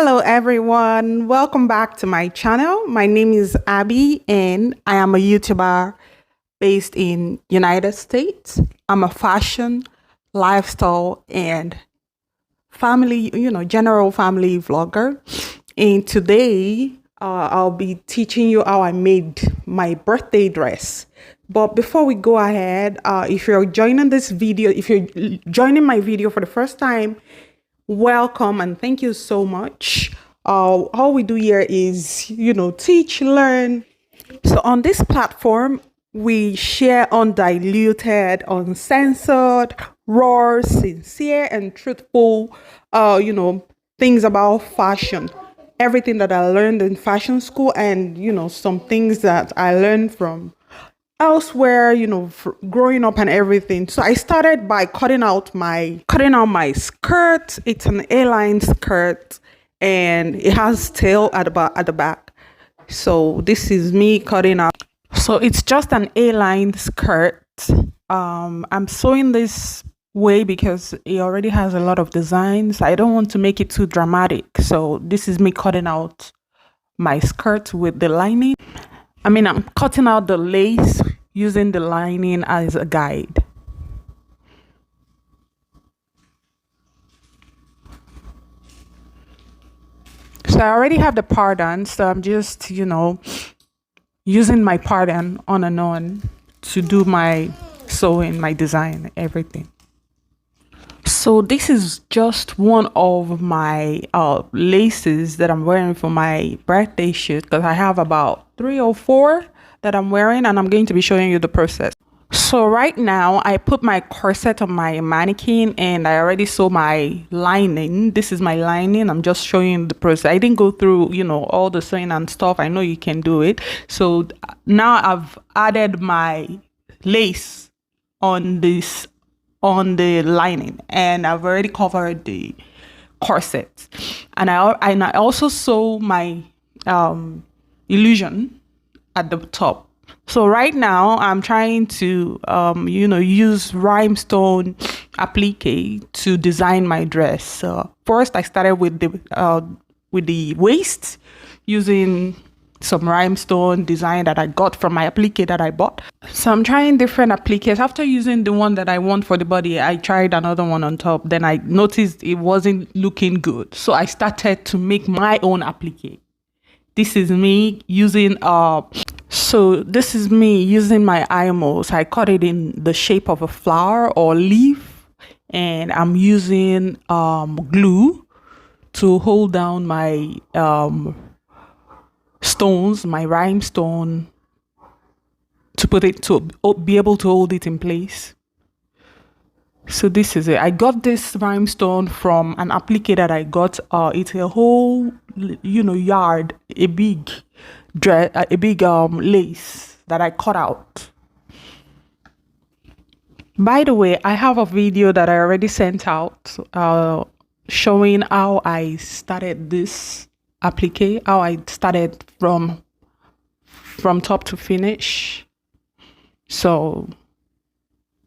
Hello everyone, welcome back to my channel. My name is Abby and I am a YouTuber based in United States. I'm a fashion, lifestyle and family, general family vlogger. And today I'll be teaching you how I made my birthday dress. But before we go ahead, if you're joining my video for the first time, welcome and thank you so much. All we do here is, teach, learn. So on this platform, we share undiluted, uncensored, raw, sincere, and truthful, things about fashion. Everything that I learned in fashion school and, some things that I learned from elsewhere, growing up and everything. So I started by cutting out my skirt. It's an A-line skirt and it has tail at the back. So this is me cutting out. So it's just an A-line skirt. I'm sewing this way because it already has a lot of designs. I don't want to make it too dramatic. So this is me cutting out my skirt with the lining. I'm cutting out the lace using the lining as a guide. So I already have the pattern, so I'm just, using my pattern on and on to do my sewing, my design, everything. So this is just one of my laces that I'm wearing for my birthday shoot, because I have about 3 or 4 that I'm wearing and I'm going to be showing you the process. So right now I put my corset on my mannequin and I already sew my lining. This is my lining. I'm just showing you the process. I didn't go through, all the sewing and stuff. I know you can do it. So now I've added my lace on the lining and I've already covered the corset, and I also sew my illusion at the top. So right now I'm trying to use Rhimestone applique to design my dress. So first I started with the waist using some rhinestone design that I got from my applique that I bought. So I'm trying different appliques. After using the one that I want for the body, I tried another one on top. Then I noticed it wasn't looking good. So I started to make my own applique. This is me using my Hymo. So I cut it in the shape of a flower or leaf, and I'm using glue to hold down my stones, my rhinestone, to be able to hold it in place. So this is it. I got this rhinestone from an applique that I got. It's a whole yard, a big lace that I cut out. By the way, I have a video that I already sent out showing how I started this applique, how I started from top to finish. So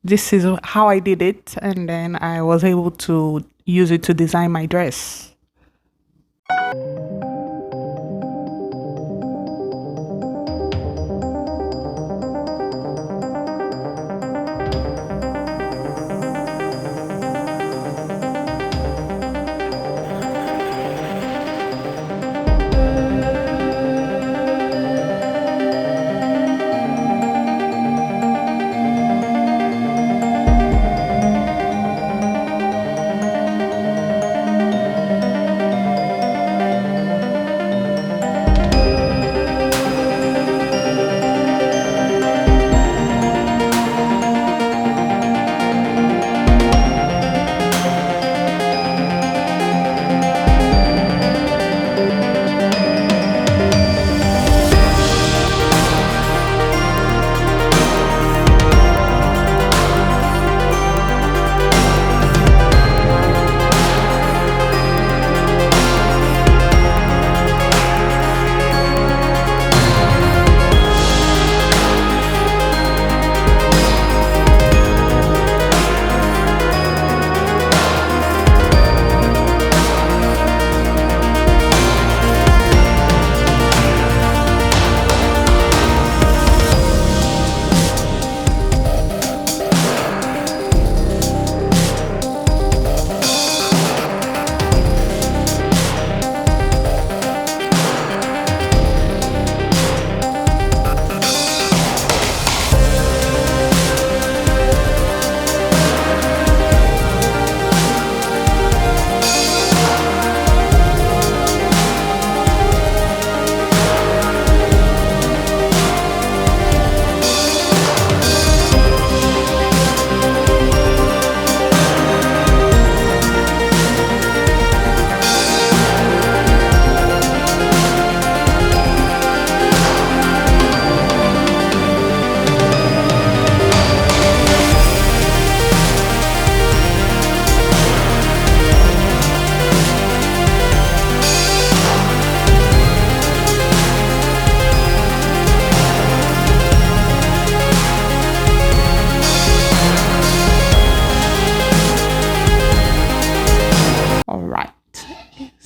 this is how I did it, and then I was able to use it to design my dress.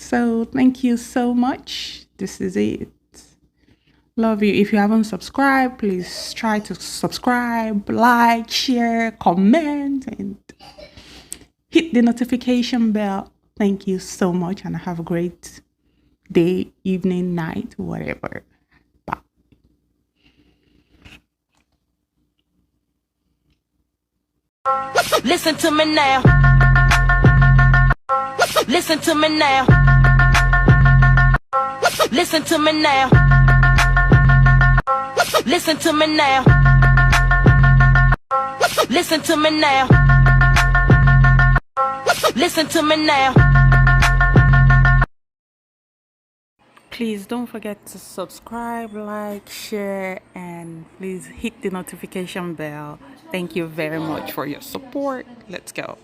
So thank you so much. This is it. Love you. If you haven't subscribed, please try to subscribe, like, share, comment, and hit the notification bell. Thank you so much, and have a great day, evening, night, whatever. Bye. Listen to me now. Listen to me now. Listen to me now. Listen to me now. Listen to me now. Listen to me now. Please don't forget to subscribe, like, share, and please hit the notification bell. Thank you very much for your support. Let's go.